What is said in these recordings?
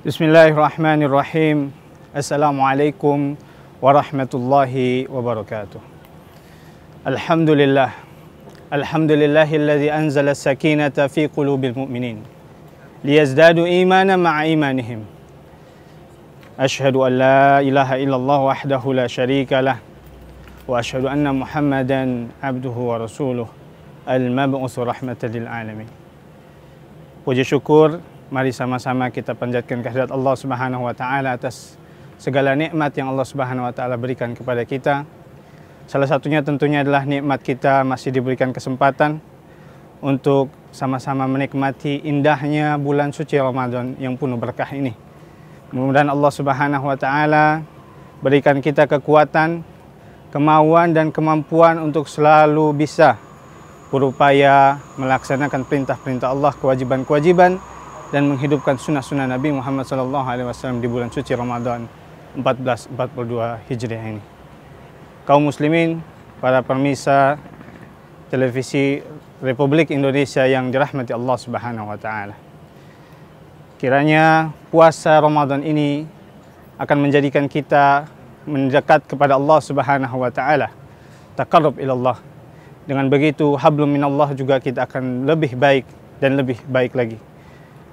Bismillahirrahmanirrahim. Assalamualaikum warahmatullahi wabarakatuh. Alhamdulillah. Alhamdulillahilladzi anzala as-sakinata fi qulubil mu'minin liyazdadu imanan ma'a imanihim. Asyhadu an la ilaha illallah wahdahu la syarika lah wa asyhadu anna Muhammadan abduhu wa rasuluh al-mab'uts rahmatan lil alamin. Puji syukur, mari sama-sama kita panjatkan kehadirat Allah Subhanahu wa taala atas segala nikmat yang Allah Subhanahu wa taala berikan kepada kita. Salah satunya tentunya adalah nikmat kita masih diberikan kesempatan untuk sama-sama menikmati indahnya bulan suci Ramadan yang penuh berkah ini. Mudah-mudahan Allah Subhanahu wa taala berikan kita kekuatan, kemauan dan kemampuan untuk selalu bisa berupaya melaksanakan perintah-perintah Allah, kewajiban-kewajiban, dan menghidupkan sunnah-sunnah Nabi Muhammad SAW di bulan suci Ramadan 1442 Hijriah ini. Kaum muslimin, para pemirsa televisi Republik Indonesia yang dirahmati Allah Subhanahu wa taala. Kiranya puasa Ramadan ini akan menjadikan kita mendekat kepada Allah Subhanahu wa taala, taqarrub ila Allah. Dengan begitu hablum minallah juga kita akan lebih baik dan lebih baik lagi.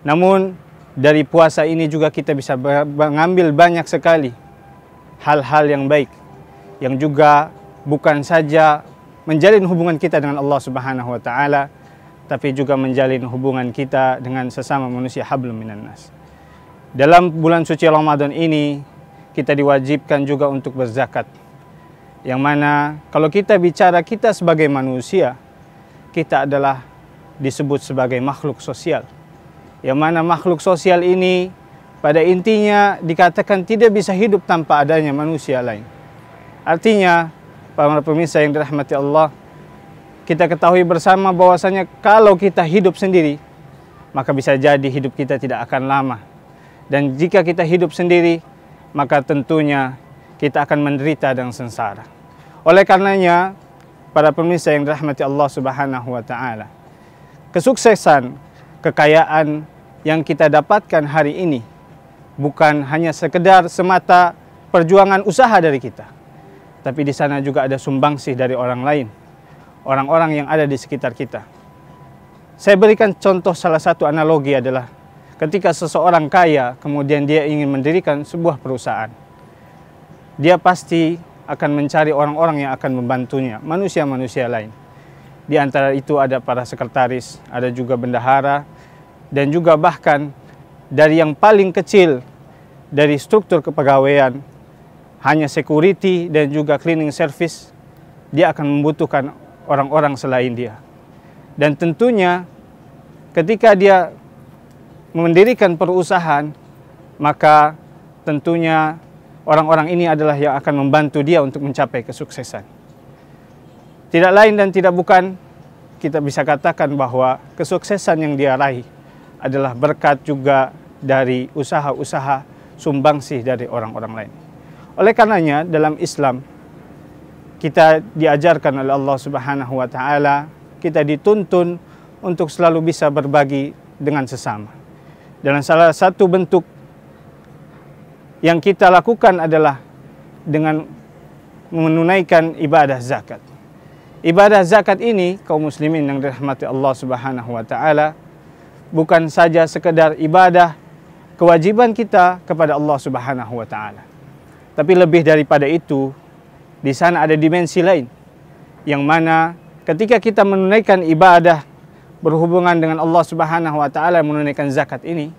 Namun dari puasa ini juga kita bisa mengambil banyak sekali hal-hal yang baik, yang juga bukan saja menjalin hubungan kita dengan Allah Subhanahu wa taala, tapi juga menjalin hubungan kita dengan sesama manusia, hablum minan nas. Dalam bulan suci Ramadan ini kita diwajibkan juga untuk berzakat. Yang mana kalau kita bicara kita sebagai manusia, kita adalah disebut sebagai makhluk sosial. Yang mana makhluk sosial ini pada intinya dikatakan tidak bisa hidup tanpa adanya manusia lain. Artinya, para pemirsa yang dirahmati Allah, kita ketahui bersama bahwasanya kalau kita hidup sendiri, maka bisa jadi hidup kita tidak akan lama. Dan jika kita hidup sendiri, maka tentunya kita akan menderita dan sengsara. Oleh karenanya, para pemirsa yang dirahmati Allah Subhanahu wa taala, kesuksesan, kekayaan yang kita dapatkan hari ini bukan hanya sekedar semata perjuangan usaha dari kita, tapi di sana juga ada sumbangsih dari orang lain, orang-orang yang ada di sekitar kita. Saya berikan contoh, salah satu analogi adalah ketika seseorang kaya kemudian dia ingin mendirikan sebuah perusahaan. Dia pasti akan mencari orang-orang yang akan membantunya, manusia-manusia lain. Di antara itu ada para sekretaris, ada juga bendahara, dan juga bahkan dari yang paling kecil dari struktur kepegawaian, hanya security dan juga cleaning service, dia akan membutuhkan orang-orang selain dia. Dan tentunya ketika dia mendirikan perusahaan, maka tentunya orang-orang ini adalah yang akan membantu dia untuk mencapai kesuksesan. Tidak lain dan tidak bukan, kita bisa katakan bahwa kesuksesan yang dia raih adalah berkat juga dari usaha-usaha sumbangsih dari orang-orang lain. Oleh karenanya dalam Islam kita diajarkan oleh Allah Subhanahu wa taala, kita dituntun untuk selalu bisa berbagi dengan sesama. Dan salah satu bentuk yang kita lakukan adalah dengan menunaikan ibadah zakat. Ibadah zakat ini, kaum muslimin yang dirahmati Allah Subhanahu wa taala, bukan saja sekedar ibadah kewajiban kita kepada Allah Subhanahu wa taala. Tapi lebih daripada itu, di sana ada dimensi lain yang mana ketika kita menunaikan ibadah berhubungan dengan Allah Subhanahu wa taala, menunaikan zakat ini,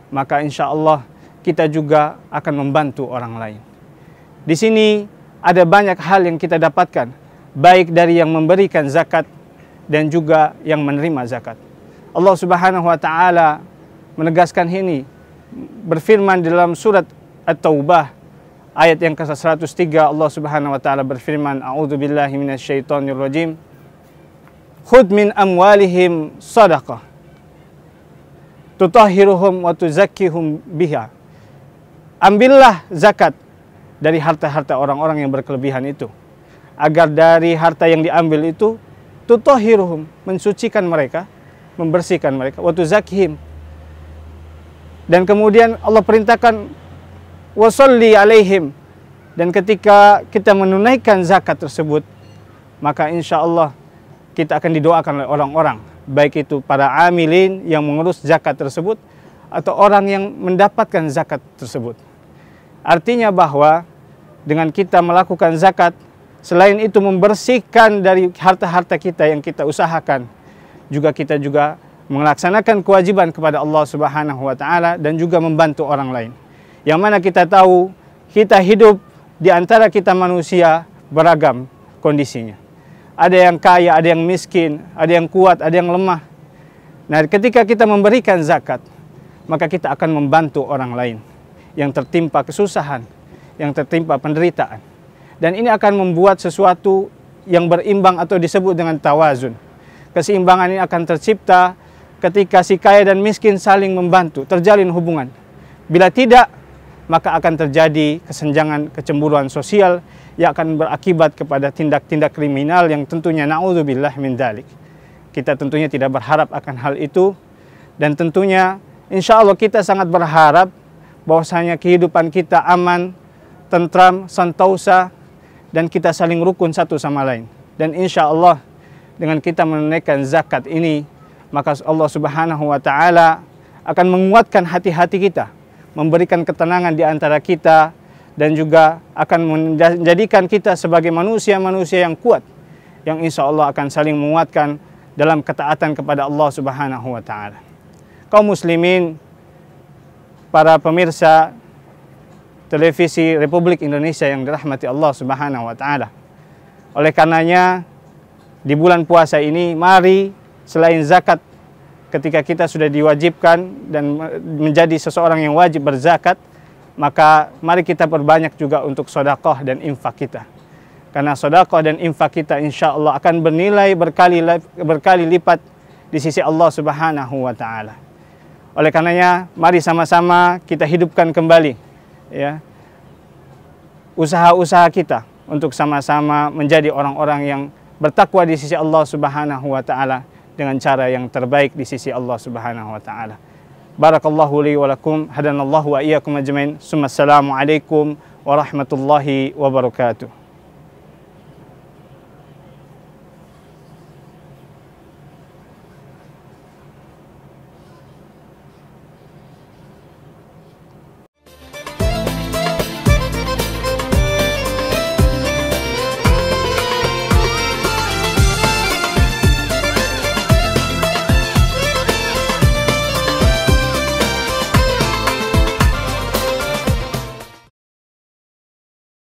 maka insya Allah kita juga akan membantu orang lain. Di sini ada banyak hal yang kita dapatkan, baik dari yang memberikan zakat dan juga yang menerima zakat. Allah Subhanahu wa taala menegaskan ini, berfirman dalam surat At-Taubah ayat yang ke-103, Allah Subhanahu wa taala berfirman, a'udzubillahi minasyaitonir rajim, khudh min amwalihim shadaqah tutahhiruhum wa tuzakkihum biha. Ambillah zakat dari harta-harta orang-orang yang berkelebihan itu, agar dari harta yang diambil itu tutahhiruhum, mensucikan mereka, membersihkan mereka, wa tuzakkihim, Dan kemudian Allah perintahkan wasolli alaihim. Dan ketika kita menunaikan zakat tersebut, maka insya Allah kita akan didoakan oleh orang-orang, baik itu para amilin yang mengurus zakat tersebut atau orang yang mendapatkan zakat tersebut. Artinya bahwa dengan kita melakukan zakat, selain itu membersihkan dari harta-harta kita yang kita usahakan, juga kita juga melaksanakan kewajiban kepada Allah Subhanahu wa taala dan juga membantu orang lain. Yang mana kita tahu kita hidup di antara kita manusia beragam kondisinya. Ada yang kaya, ada yang miskin, ada yang kuat, ada yang lemah. Nah, ketika kita memberikan zakat, maka kita akan membantu orang lain yang tertimpa kesusahan, yang tertimpa penderitaan. Dan ini akan membuat sesuatu yang berimbang atau disebut dengan tawazun. Keseimbangan ini akan tercipta ketika si kaya dan miskin saling membantu, terjalin hubungan. Bila tidak, maka akan terjadi kesenjangan, kecemburuan sosial yang akan berakibat kepada tindak-tindak kriminal yang tentunya na'udzubillah min dzalik. Kita tentunya tidak berharap akan hal itu, dan tentunya insya Allah kita sangat berharap bahwasanya kehidupan kita aman, tentram, santausa, dan kita saling rukun satu sama lain. Dan insya Allah dengan kita menunaikan zakat ini, maka Allah Subhanahu wa taala akan menguatkan hati-hati kita, memberikan ketenangan di antara kita, dan juga akan menjadikan kita sebagai manusia-manusia yang kuat, yang insya Allah akan saling menguatkan dalam ketaatan kepada Allah Subhanahu wa taala. Kaum muslimin, para pemirsa televisi Republik Indonesia yang dirahmati Allah Subhanahu wa taala. Oleh karenanya di bulan puasa ini, mari selain zakat, ketika kita sudah diwajibkan dan menjadi seseorang yang wajib berzakat, maka mari kita perbanyak juga untuk sedekah dan infak kita. Karena sedekah dan infak kita insya Allah akan bernilai berkali lipat di sisi Allah Subhanahu wa taala. Oleh karenanya, mari sama-sama kita hidupkan kembali ya usaha-usaha kita untuk sama-sama menjadi orang-orang yang bertakwa di sisi Allah Subhanahu wa taala dengan cara yang terbaik di sisi Allah Subhanahu wa taala. Barakallahu li wa lakum, hadanallahu wa iyyakum ajmain. Assalamu alaikum warahmatullahi wabarakatuh.